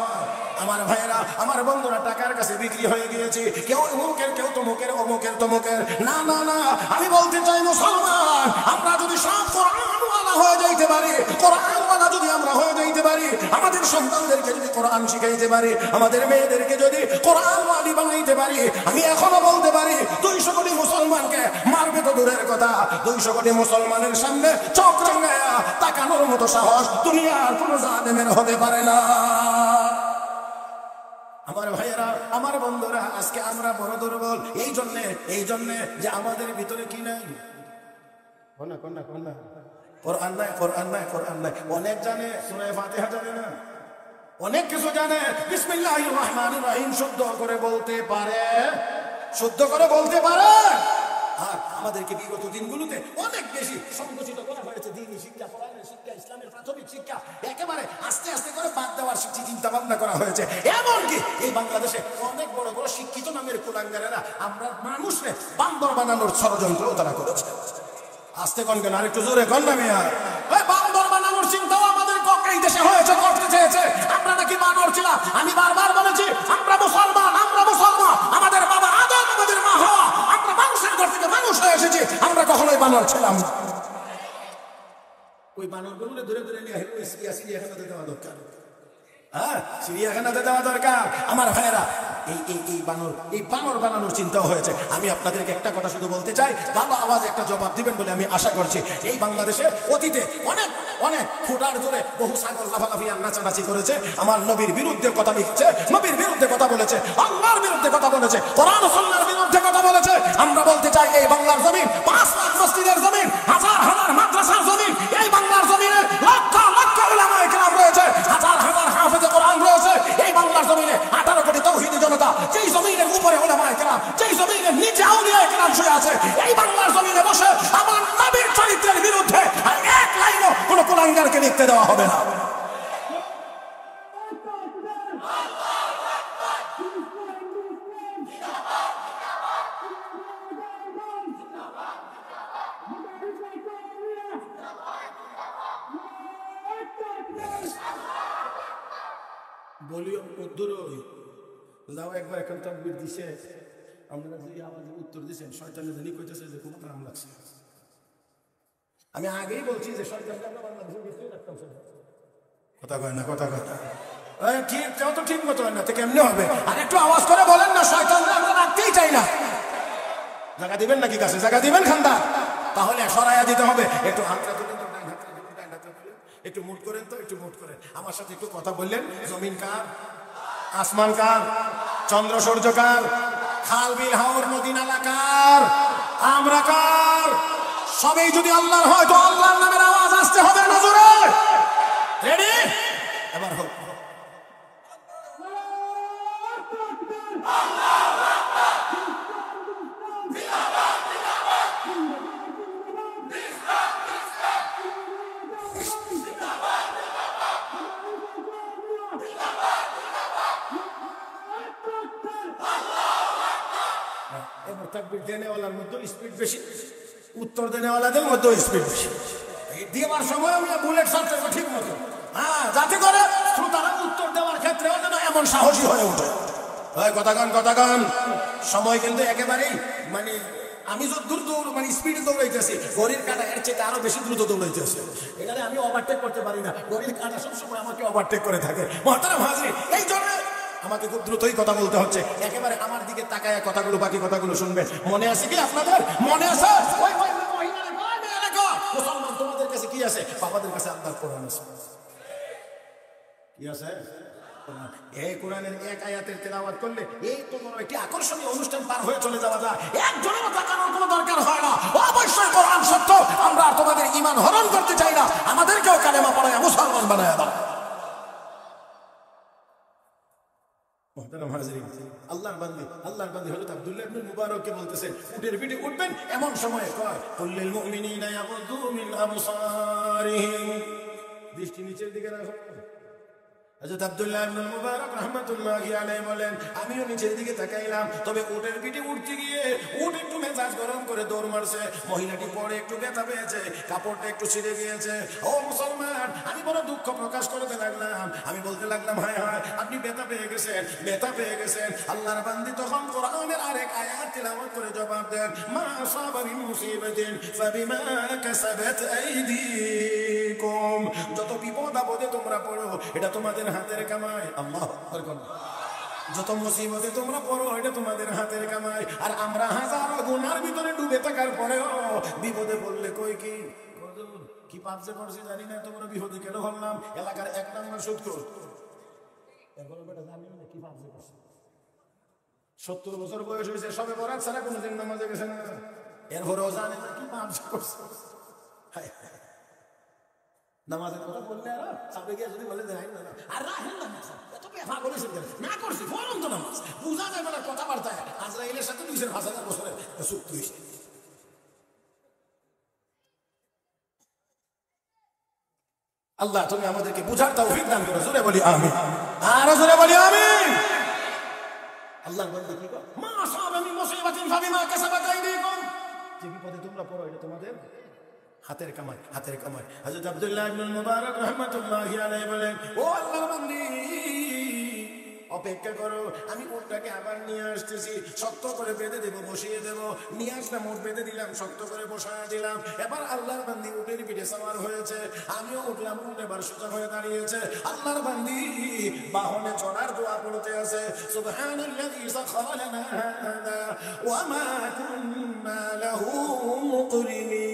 আমার ভাইয়েরা, আমার বন্ধুরা, টাকার কাছে বিক্রি হয়ে গিয়েছি, কেউ অমুকের, কেউ তমুকের, অমুকের তমুকের। না না না, আমি বলতে চাই মুসলমান, আমরা যদি সব কোরআনওয়ালা হয়ে যাইতে পারি, কোরআনওয়ালা যদি আমরা হয়ে যাইতে পারি, আমাদের সন্তানদেরকে যদি কোরআন শিখাইতে পারি, আমাদের মেয়েদেরকে যদি কোরআনওয়ালি বানাইতে পারি, আমি এখনো বলতে পারি 200 কোটি মুসলমানকে মারবে তো দূরের কথা, 200 কোটি মুসলমানের সামনে চোখ রাঙায়া তাকানোর মতো সাহস দুনিয়ার কোনো জালেমের হতে পারে না। আমার ভাইয়েরা, আমার বন্ধুরা, আজকে আমরা বড় দুর্বল এই জন্যে যে আমাদের ভিতরে কি নাই? কোন কোরআন নাই, কোরআন নাই, কোরআন নাই। অনেক জানে, সূরা ফাতিহা জানে না, অনেক কিছু জানে, বিসমিল্লাহির রহমানির রহিম শুদ্ধ করে বলতে পারে, শুদ্ধ করে বলতে পারে। আর আমাদেরকে বিগত দিনগুলোতে অনেক বেশি সংকুচিত করা হয়েছে দ্বীনি শিক্ষা, কোরআনের শিক্ষা, ইসলামের প্রাথমিক শিক্ষা একেবারে আস্তে আস্তে করে বাদ দেওয়ার চিন্তা ভাবনা করা হয়েছে। এমনকি এই বাংলাদেশে অনেক বড় বড় শিক্ষিত নামের কুলাঙ্গারেরা আমরা মানুষকে বান্দর বানানোর ষড়যন্ত্র তারা করেছে। আস্তে কন কেন, আরেকটু জোরে কন না মিয়া। বানর ছিলাম। আমি বারবার বলেছি আমরা মুসলমান, আমরা মুসলমান, আমাদের বাবা আদম, আমাদের মা হাওয়া, আমরা মানুষের ঘর থেকে মানুষ হয়ে এসেছি, আমরা কখনোই বানর ছিলাম না। ওই বানরগুলো ধরে ধরে নিয়ে চিড়িয়াখানাতে দেওয়া দরকার। হ্যাঁ, চিড়িয়াখানাতে দেওয়া দরকার। আমার ভাইয়েরা, এই বানর বানানোর চিন্তাও হয়েছে। আমি আপনাদেরকে একটা কথা শুধু বলতে চাই, ভালো আওয়াজ একটা জবাব দিবেন বলে আমি আশা করছি। এই বাংলাদেশে অতীতে অনেক অনেক ফুটার জোরে বহু ছাগল লাফালাফি আর নাচানাচি করেছে, আমার নবীর বিরুদ্ধে কথা লিখছে, নবীর বিরুদ্ধে কথা বলেছে, আল্লাহর বিরুদ্ধে কথা বলেছে, কোরআন ও সুন্নাহর বিরুদ্ধে কথা বলেছে। আমরা বলতে চাই এই বাংলার জমিন 5 লাখ মসজিদের জমিন, হাজার হাজার মাদ্রাসার জমিন, এই বাংলার জমিনে লক্ষ লক্ষ উলামায়ে কেরাম রয়েছে, হাজার হাজার হাফেজে কোরআন রয়েছে। এই বাংলার জমিনে 18 কোটি তাওহীদি জনতা, যেই জমিনের উপরে উলামায়ে কেরাম, যেই জমিনের নিচে আউলিয়ায়ে কেরাম শুয়ে আছে, এই বাংলার জমিনে বসে আমার নবীর চরিত্রের বিরুদ্ধে আর এক লাইনও কোনো কুলাঙ্গারকে লিখতে দেওয়া হবে না। বলিও উদ্দুর যাও একবার এখন তাকবীর দিছে, আপনারা যে আওয়াজে উত্তর দিচ্ছেন, শয়তানে জানি কইতেছে যে খুব আরাম লাগছে। আমি আগেই বলছি যে শয়তানকে আমরা বাংলাদেশে গেছিই রাখতাম। কথা কয় না, কথা কয় না, ঠিক যাও তো ঠিক মতো হয় না, তো কেমনে হবে? আর একটু আওয়াজ করে বলেন না, শয়তানকে আমরা রাখতেই চাই না। জায়গা দিবেন নাকি কাছে? জায়গা দিবেন খান্দা? তাহলে সরাইয়া দিতে হবে। একটু হাতটা তুলেন তো, একটু মুট করেন তো, একটু মুট করেন। আমার সাথে একটু কথা বললেন। জমিন কার? আসমান কার? চন্দ্র সূর্য কার? খাল বিল হাওর নদী নালা কার? আমরা কার? সবই যদি আল্লাহর হয় তো আল্লাহর নামের আওয়াজ আসতে হবে না জোরে। রেডি? এবার হোক। এবার তাকবীর দেনেওয়ালার মধ্যে স্পিড বেশি, উত্তর দেনেওয়ালাদের মধ্যে স্পিড বেশি। দেওয়ার সময় আমি বুলেট চালাতে ঠিক মতো, হ্যাঁ, যাতে করে শ্রোতারা উত্তর দেওয়ার ক্ষেত্রে এমন সাহসী হয়ে ওঠে। কথাগান সময় কিন্তু একেবারেই মানে আমি যত দ্রুত মানে স্পিডে দৌড়াইতেছি, ঘড়ির কাঁটা এর চেয়ে আরো বেশি দ্রুত দৌড়াইতেছে। এখানে আমি ওভারটেক করতে পারি না, ঘড়ির কাঁটা সবসময় আমাকে ওভারটেক করে থাকে। মহতারাম হাজরিন, এই জন্য আমাকে খুব দ্রুতই কথা বলতে হচ্ছে। একেবারে আমার দিকে তাকায় কথাগুলো, বাকি কথাগুলো শুনবেন। মনে আছে কি আপনাদের? মনে আছে? মুসলমান তোমাদের কাছে কি আছে? বাবাদের কাছে আল্লাহর কোরআন আছে। কি আছে? এই কোরআনের এক আয়াতের তেলাওয়াত করলে এই তো বড় একটি আকর্ষণীয় অনুষ্ঠান পার হয়ে চলে যাওয়া যায়। একজনেরও তাকানোর কোনো দরকার হয় না। অবশ্যই কোরআন সত্য। আমরা আর তোমাদের ঈমান হরণ করতে চাই না, আমাদেরকেও কালেমা পড়ায় মুসলমান বানায় দাও। আল্লাহর বান্দী হযরত আব্দুল্লাহ ইবনে মুবারককে বলতেছেন, উটের পিঠে উঠবেন, এমন সময় কয় কুল্লিল মুমিনিনা ইয়াগুদ্দু মিন আবসারিহিম, দৃষ্টি নিচের দিকে রাখো। হযরত আব্দুল্লাহ ইবনে মুবারক রাহমাতুল্লাহি আলাইহি বলেন, আমিও নিচের দিকে তাকাইলাম, তবে উটের পিঠে উঠতে গিয়ে উট একটু মেজাজ গরম করে দৌড় মারছে। মহিলাটি পরে একটু ব্যথা পেয়েছে, কাপড়টা একটু ছিঁড়ে গিয়েছে। ও মুসলমান, আমি বড় দুঃখ প্রকাশ করতে লাগলাম। আমি বলতে লাগলাম, হায় হায়, আপনি ব্যথা পেয়ে গেছেন। আল্লাহর বান্দী তখন কোরআনের আরেক আয়াত তিলাওয়াত করে জবাব দেন, মা আসাবা মিন মুসিবাতিন ফাবিমা কাসাবাত আইদিকুম, যত বিপদ আপদে তোমরা পড়ো এটা তোমাদের হাতের কামাই। আল্লাহু আকবার। যত মুসিবতে তোমরা পড়ো এটা তোমাদের হাতের কামাই। আর আমরা হাজারো গুনার ভিতরে ডুবে থাকার পরেও বিপদে পড়লে কই কি পাপ যে করছি জানি না, তোমরা বিপদে কেন হলাম? এলাকার 1 নম্বর সুদখোর, এরপরে বেটা জানি না কি পাপ যে করছি। 70 বছর বয়স হয়েছে, সবে বরাত ছাড়া কোনোদিন নামাজে গেছে না, এরপরেও জানে না কি পাপ যে করছে। নামাজের কথা বললে আর সামনে গিয়ে যদি বলে দেয় আর রাখেন না, এত পেফা বলেছেন না করছি ফরম তো নামাজ বুঝা যাবে না কথাবার্তায়। আজরাইলের সাথে 2500 বছরের চুক্তি হয়েছে। আল্লাহ তুমি আমাদেরকে বুঝার তৌফিক দান করো। জোরে বলি আমিন, আরো জোরে বলি আমিন। আল্লাহর বান্দা কি কয়, মা আসাবা মিন মুসিবাতিন ফাবিমা কাসাবাত আইদিকুম, যে বিপদে তোমরা পড়ো এটা তোমাদের হাতের কামাই, হাতের কামাই। হযরত আব্দুল্লাহ ইবনে মুবারক রাহমাতুল্লাহি আলাইহি বলেন, ও আল্লাহর বান্দী, অপেক্ষা করো, আমি উটটাকে আবার নিয়ে আসতেছি, শক্ত করে বেঁধে দেবো, বসিয়ে দেবো। নিয়ে আসলাম, উট বেঁধে দিলাম, শক্ত করে বসায় দিলাম। এবার আল্লাহর বান্দি উটের পিঠে সাওয়ার হয়েছে, আমিও উঠলাম, উট এবার সোজা হয়ে দাঁড়িয়েছে। আল্লাহর বান্দি বাহনে চড়ার দোয়া পড়তে আছে, সুবহানাল্লাযী সাখারা লানা হাযা ওয়া মা কুন্না লাহু মুকরিনিন।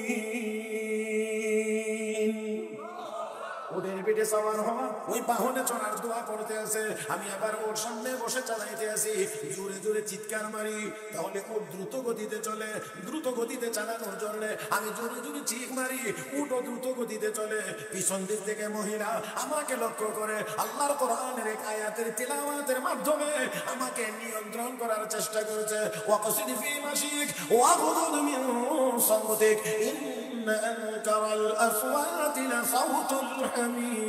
উটের পিঠে সাওয়ার হওয়া, ওই বাহনে চড়ার দোয়া পড়তে আছে। আমি আবার ওর সামনে বসে চালাইতে আছি, জোরে জোরে চিৎকার মারি, তাহলে ও দ্রুত গতিতে চলে। দ্রুত গতিতে চালানোর জন্য আমি জোরে জোরে চিৎ মারি, উটও দ্রুত গতিতে চলে। পিছন দিক থেকে মহিলা আমাকে লক্ষ্য করে আল্লাহর কোরআনের এক আয়াতের তিলাওয়াতের মাধ্যমে আমাকে নিয়ন্ত্রণ করার চেষ্টা করেছে। ওয়াকসিদ ফি মাশিক ওয়াগদুদ মিন সাওতিক ইন্না আনকারাল আসওয়াতি লাসাউতুল হামীর।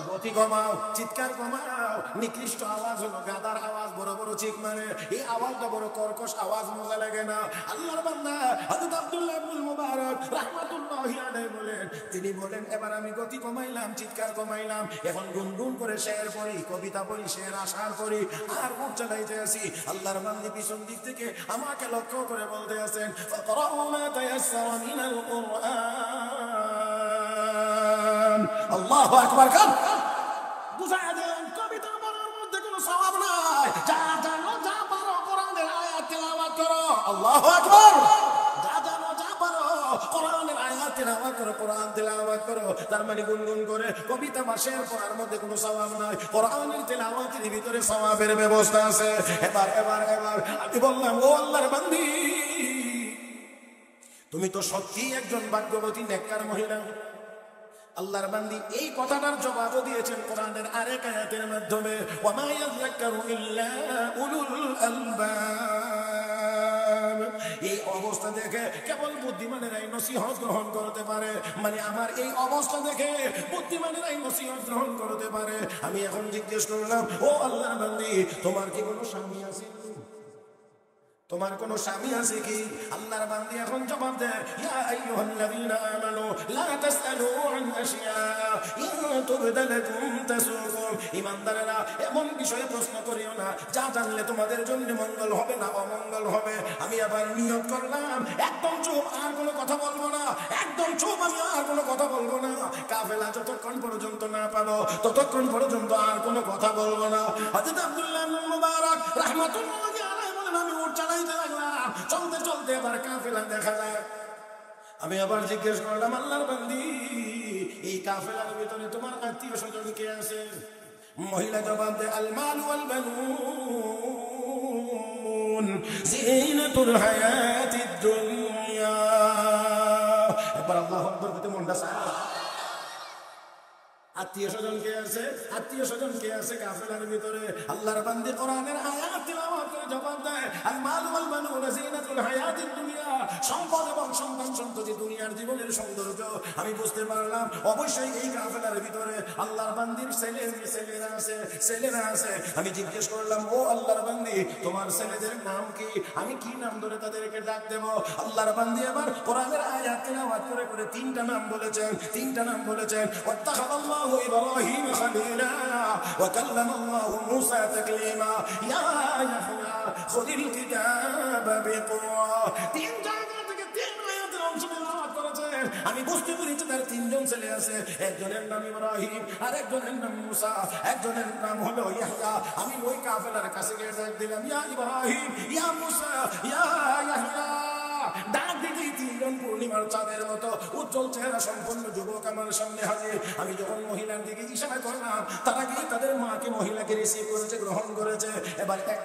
গতি কমাও, চিৎকার কমাও। নিকৃষ্ট আওয়াজ হলো গাদার আওয়াজ, বড় বড় চিক মারে, এই আওয়াজটা বড় কর্কশ আওয়াজ, মজা লাগে না। আল্লাহর বান্দা হযরত আব্দুল্লাহ ইবনে মুবারক রাহমাতুল্লাহি আলাইহি বলেন, তিনি বলেন, এবার আমি গতি কমাইলাম, চিৎকার কমাইলাম, এখন গুনগুন করে শের পড়ি, কবিতা পড়ি, শের আশার পড়ি, আর উট চালাইতে আসি। আল্লাহর বান্দা পিছন দিক থেকে আমাকে লক্ষ্য করে বলতে আছেন, ফাকরাউ মা তায়াসসারা মিনাল কুরআন। আল্লাহু আকবার। কাম বুঝায় দেন, কবিতা পড়ার মধ্যে কোনো সওয়াব নাই। যা জানো যা পারো কোরআনের আয়াত তেলাওয়াত করো। আল্লাহু আকবার। যা জানো যা পারো কোরআনের আয়াত তেলাওয়াত করো, কোরআন তেলাওয়াত করো। তার মানে গুনগুন করে কবিতা বা শের পড়ার মধ্যে কোনো সওয়াব নাই, কোরআনের তেলাওয়াতের ভিতরে সওয়াবের ব্যবস্থা আছে। এবার এবার এবার আমি বললাম, ও আল্লাহর বান্দি, তুমি তো সত্যি একজন ভাগ্যবতী নেককার মহিলা। আল্লাহর বান্দি এই কথাটার জবাব দিয়েছেন কোরআনের আরেক আয়াতের মাধ্যমে, ওয়া মা ইয়াযাক্কারু ইল্লা উলুল আলবাব। এই অবস্থা দেখে কেবল বুদ্ধিমানেরাই নসিহত গ্রহণ করতে পারে। মানে আমার এই অবস্থা দেখে বুদ্ধিমানেরাই নসিহত গ্রহণ করতে পারে। আমি এখন জিজ্ঞেস করলাম, ও আল্লাহর বান্দি, তোমার কি কোনো স্বামী আছে? তোমার কোন স্বামী আছে কি? আল্লাহর বান্দি এখন জবাব দেয়, ইয়া আইয়ুহাল্লাযীনা আমানু লা তাসআলু আন আশিয়া ইন তুবদা লাকুম তাসুকুম। ঈমানদারেরা, এমন বিষয়ে প্রশ্ন করিও না যা জানলে তোমাদের জন্য মঙ্গল হবে না অমঙ্গল হবে। আমি আবার নিয়ত করলাম, একদম চুপ, আর কোনো কথা বলবো না, একদম চুপ, আমি আর কোনো কথা বলবো না। কাফেলা যতক্ষণ পর্যন্ত না পাবো ততক্ষণ পর্যন্ত আর কোনো কথা বলবো না। হযরত আব্দুল্লাহ ইবনে মুবারক রাহমাতুল্লাহি আলাইহি বলেন, আমি উট চালাইতে লাগলাম, চলতে চলতে আবার কাফেলা দেখা যায়। আমি আবার জিজ্ঞেস করলাম, আল্লাহর বান্দি, এই কাফেলার ভিতরে তোমার আত্মীয় স্বজন কে আছে? মহিলা জবাব দেয়, আল মাল ওয়াল বানুন জিনাতুল হায়াতিদ দুনিয়া। একবার আল্লাহু আকবার বলতে মনটা চায়। আত্মীয় স্বজন কে আছে? আত্মীয় স্বজন কে আছে কাফেলার ভিতরে? আল্লাহর বান্দি কোরআনের আয়াত তিলাওয়াত করে জবাব দেয়, আল মাল ওয়াল বানুন জিনাতুল হায়াতিদ দুনিয়া। সম্পদ এবং সন্তান সন্ততি দুনিয়ার জীবনের সৌন্দর্য। আমি বুঝতে পারলাম অবশ্যই এই কাফেলার ভিতরে আল্লাহর বান্দির ছেলেরা আছে, ছেলেরা আছে। আমি জিজ্ঞেস করলাম, ও আল্লাহর বান্দি, তোমার ছেলেদের নাম কি? আমি কি নাম ধরে তাদেরকে ডাক দেব? আল্লাহর বান্দি আবার কোরআনের আয়াত তিলাওয়াত করে করে তিনটা নাম বলেছেন, তিনটা নাম বলেছেন। ওয়াত্তাখাযাল্লাহু إبراهيم خليلا وكلم الله موسى تكليما يا يحيى خذ الكتاب بقوة। তিন জায়গা থেকে তিন আয়াতের অংশ তেলাওয়াত করেছেন। আমি বুঝতে পেরেছি তার তিনজন ছেলে আছে, একজনের নাম ইব্রাহিম, আর একজনের নাম মুসা, একজনের নাম হলো ইয়াহইয়া। আমি ওই কাফেলার কাছে গিয়ে ডাক দিলাম, ইয়া ইব্রাহিম, ইয়া মুসা, ইয়া ইয়াহইয়া। ডাক দিতে তিনজন পূর্ণিমার চাঁদের মতো উজ্জ্বল চেহারা সম্পন্ন যুবক আমার সামনে হাজির। আমি যখন মহিলার দিকে ইশারা করলাম, তারা কি তাদের মাকে মহিলাকে রিসিভ করেছে, গ্রহণ করেছে। এবার এক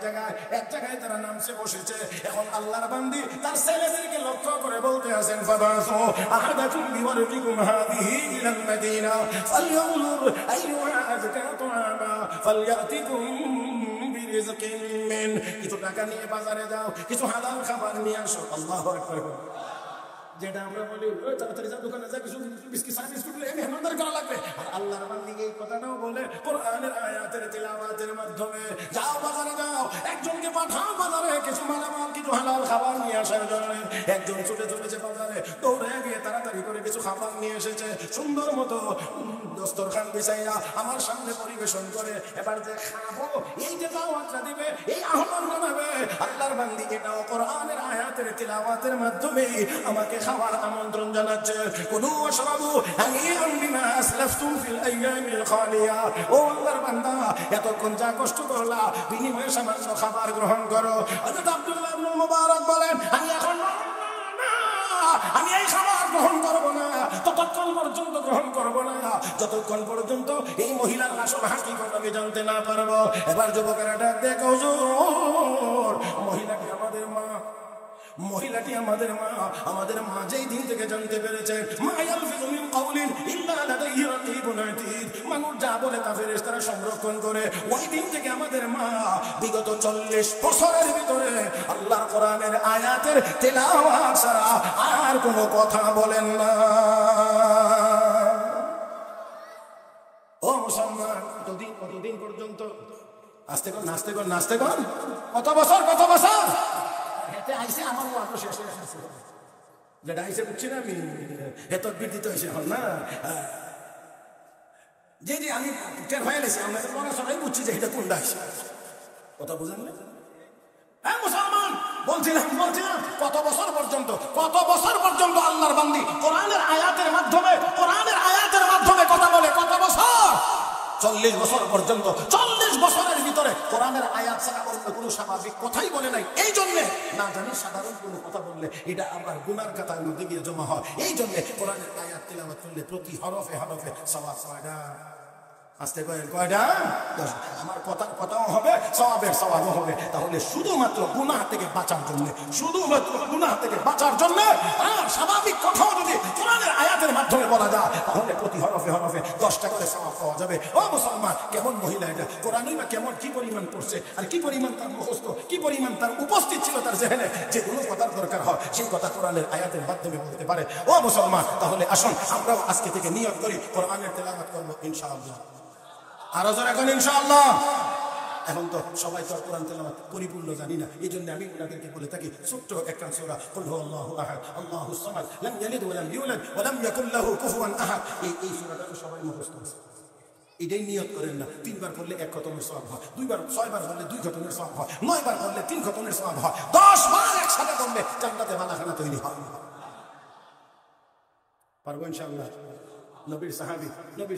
জায়গায় তারা নামছে, বসেছে। এখন আল্লাহর বান্দি তার ছেলেদেরকে লক্ষ্য করে বলতে আছেন, ফাবাসু আহাদাকুম বিওয়ারদিকুম হাযিহি ইলাল মাদিনা ফালয়ানজুর আইয়ুহা আযকা তুআমা ফালয়াতিকুম বিরিজকিন মিন। কিছু টাকা নিয়ে বাজারে যাও, কিছু হালাল খাবার নিয়ে আসো। আল্লাহু আকবার। যেটা আমরা বলি ওই তাড়াতাড়ি যা দোকানে যা কিছু বিস্কিট সার্ভিস করলে মেহমানদারি করা লাগবে, আর আল্লাহর বান্দা এই কথাটাও বলে কোরআনের আয়াতের তিলাওয়াতের মাধ্যমে, যাও বাজারে যাও, একজনকে পাঠাও বাজারে কিছু মালামাল কিছু হালাল খাবার নিয়ে আসার জন্য। একজন ছুটে চলেছে বাজারে, দৌড়ে গিয়ে তাড়াতাড়ি করে কিছু খাবার নিয়ে এসেছে, সুন্দর মতো দস্তরখান বিছাইয়া আমার সামনে পরিবেশন করে এবার যে খাবো এই যে দাওয়াতটা দিবে এই আহ্বান জানাবে, আল্লাহর বান্দী এটাও কোরআনের আয়াতের তিলাওয়াতের মাধ্যমে আমাকে খাওয়ার আমন্ত্রণ জানাচ্ছে। কুলু ওয়াশরাবু হানিআন বিমা আসলাফতুম ফিল আইয়ামিল খালিয়া। ও আল্লাহর বান্দা, এতক্ষণ যা কষ্ট করলা বিনিময়ে সামান্য খাবার গ্রহণ করো। হযরত আব্দুল্লাহ ইবনে মুবারক বলেন, আমি এই খাবার গ্রহণ করবো না, ততক্ষণ পর্যন্ত গ্রহণ করবো না যতক্ষণ পর্যন্ত এই মহিলার আসল হাকিকত আমি জানতে না পারবো। এবার যুবকেরা ডাক দেখো, হুজুর মহিলাটি আমাদের মা, মহিলাটি আমাদের মা, আমাদের মা যেই দিন থেকে জানতে পেরেছে মা ইয়ালফিযু মিন কাওলিন ইল্লা লাদাইহি রাকীবুন আতীদ, মানুষ যা বলে তা ফেরেশতারা সংরক্ষণ করে, ওই দিন থেকে আমাদের মা বিগত 40 বছরের ভিতরে আল্লাহর কোরআনের আয়াতের তেলাওয়াত ছাড়া আর কোনো কথা বলেন না। ও মুসলমান, কতদিন পর্যন্ত আস্তে কর নাচতে কর নাচতে কর, কত বছর হেতে আইসে আমার ওয়াটো শেষ হয়ে আসছে, যেটা আইসে বুঝছি না আমি হেত বিদিত হয়েছে এখন না। জি জি আমি টের হয়ে গেছি, আমরা সবাই বুঝছি যে এটা কোনটা আইসে, কথা বুঝেন না? হ্যাঁ মুসলমান, বলছিলাম কত বছর পর্যন্ত আল্লাহর বান্দী কোরআনের আয়াতের মাধ্যমে কথা বলে, কত বছর? 40 বছর পর্যন্ত। 40 বছরের ভিতরে কোরআনের আয়াত ছাড়া অন্য কোনো স্বাভাবিক কথাই বলে নাই। এই জন্য না জানি সাধারণ কোনো কথা বললে এটা আবার গুনার খাতার মধ্যে গিয়ে জমা হয়। এই জন্য কোরআনের আয়াত তিলাওয়াত করলে প্রতি হরফে সওয়াব কয়টা? আস্তে কয়েন কয়টা? 10। আমার কথাও হবে, সওয়াবও হবে। তাহলে শুধুমাত্র গুনাহ থেকে বাঁচার জন্য আর স্বাভাবিক কথাও যদি কোরআনের আয়াতের মাধ্যমে বলা যায় তাহলে প্রতি হরফে 10টা করে সওয়াব পাওয়া যাবে। ও মুসলমান, কেমন মহিলা এটা! কোরআনই বা কেমন কি পরিমাণ পড়ছে, আর কি পরিমাণ তার মুখস্থ, কি পরিমাণ তার উপস্থিত ছিল তার জেহেনে, যে কোনো কথার দরকার হয় সেই কথা কোরআনের আয়াতের মাধ্যমে বলতে পারে। ও মুসলমান, তাহলে আসুন আমরাও আজকে থেকে নিয়ত করি কোরআনের তেলাওয়াত করব ইনশাআল্লাহ। আরো জোরে এখন ইনশাআল্লাহ। এখন তো সবাই তো কোরআন তেলাওয়াত পরিপূর্ণ জানি না, এই জন্য আমি ওনাদেরকে বলে থাকি ছোট্ট একটা সূরা কুল হুয়াল্লাহু আহাদ আল্লাহুস সামাদ লাম ইয়ালিদ ওয়া লাম ইউলাদ ওয়া লাম ইয়াকুল লাহু কুফুয়ান আহাদ। এই সূরাটা তো সবাই মুখস্থ আছে। এটাই নিয়ত করেন না, 3 বার পড়লে 1 খতমের সওয়াব হয়, 2 বার 6 বার পড়লে 2 খতমের সওয়াব হয়, 9 বার পড়লে 3 খতমের সওয়াব হয়, 10 বার একসাথে পড়লে জান্নাতে বালাখানা তৈরি হয়। পারবো ইনশাআল্লাহ। নবীর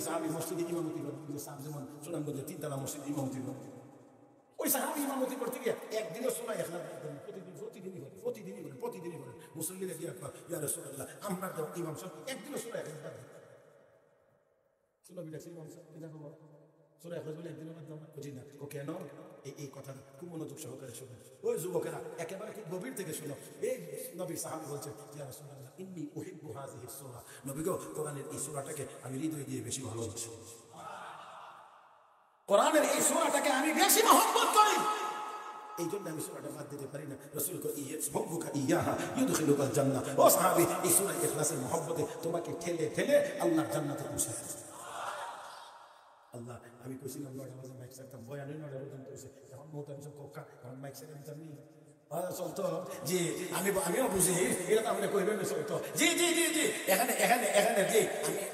সাহাবী মসজিদে ইমামতি করতেন, যে সাহেব যেমন সুনামগঞ্জে 3 তলা মসজিদে ইমামতি করতেন, ওই সাহাবী ইমামতি করতে গিয়ে একদিনও সূরা ইখলাস প্রতিদিনই বলেন মুসল্লিরা গিয়ে ইয়া রাসূলুল্লাহ আমরা তো ইমাম সাহেব একদিনও সূরা ইখলাস পড়ে নবী ডাকছেন ইমাম সাহেব কিনা খবর সূরা ইখলাস বলে একদিনও বুঝি না ও কেন? এই কথাটা খুব মনোযোগ সহকারে শুনুন। ওই যুবকেরা একেবারে খুব গভীর থেকে শুনো। এই নবীর সাহাবী বলছে ইয়া রাসূলুল্লাহ ইন্নী উহিব্বু হাযিহিস সূরা, নবী গো কোরআনের এই সূরাটাকে আমি হৃদয় দিয়ে বেশি ভালোবাসি, কোরআনের এই সূরাটাকে আমি বেশি মহব্বত করি, এই জন্য আমি সূরাটা বাদ দিতে পারি না। রাসূল কো ইয়ুহিব্বুকা ইয়াহা ইউদখিলুকাল জান্নাহ। ও সাহাবী, এই সূরা ইখলাসের মহব্বতে তোমাকে ঠেলে আল্লাহর জান্নাতে পৌঁছায়। আল্লাহ, আমি কইছিলাম 9টা বাজে মাইক চাইতাম, বয়ানে 9টা পর্যন্ত হয়েছে, এখন মোহতামিম সব কোকা এখন মাইক চাইতাম জানি চলতো। জি আমিও বুঝি, এটা তো আপনি কইবেন চলতো। জি এখানে যে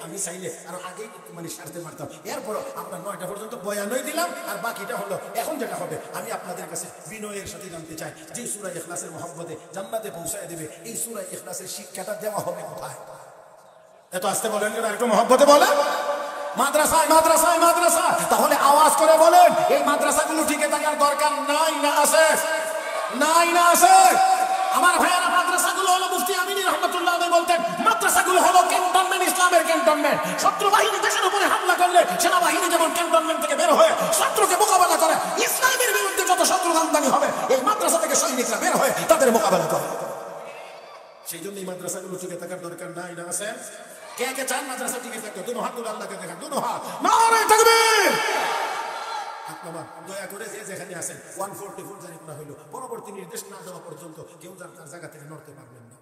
আমি চাইলে আর আগে মানে সারতে পারতাম, এরপর আপনার 9টা পর্যন্ত বয়ানই দিলাম, আর বাকিটা হলো এখন যেটা হবে। আমি আপনাদের কাছে বিনয়ের সাথে জানতে চাই, যে সূরা ইখলাসের মহব্বতে জান্নাতে পৌঁছায় দেবে, এই সূরা ইখলাসের শিক্ষাটা দেওয়া হবে কোথায়? এত আসতে বলেন কেন, একটু মহব্বতে বলে। মাদ্রাসায়। তাহলে আওয়াজ করে বলেন, এই মাদ্রাসাগুলো টিকে থাকার দরকার নাই না আছে? আমার ভাইয়েরা, মাদ্রাসাগুলো হলো মুফতি আমিনী রাহমাতুল্লাহ আলাইহি বলতেন, মাদ্রাসাগুলো হলো ক্যান্টনমেন্ট, ইসলামের ক্যান্টনমেন্ট। শত্রু বাহিনী দেশের উপরে হামলা করলে সেনাবাহিনী যেমন ক্যান্টনমেন্ট থেকে বের হয়ে শত্রুকে মোকাবেলা করে, ইসলামের বিরুদ্ধে যত শত্রু আমদানি হবে এই মাদ্রাসা থেকে সৈনিকরা বের হয়ে তাদের মোকাবেলা করে। সেই জন্য এই মাদ্রাসাগুলো টিকে থাকার দরকার নাই না আছে? কে চান মাদ্রাসা টিকে থাকতো? দুনো হাত তুলে আল্লাহকে দেখান, দুনো হাত, নারে তাকবীর। আপনারা দয়া করে যে যেখানে আছেন 144 জারি করা হলো, পরবর্তী নির্দেশ না দেওয়া পর্যন্ত কেউ তার জায়গা থেকে নড়তে পারবেন না।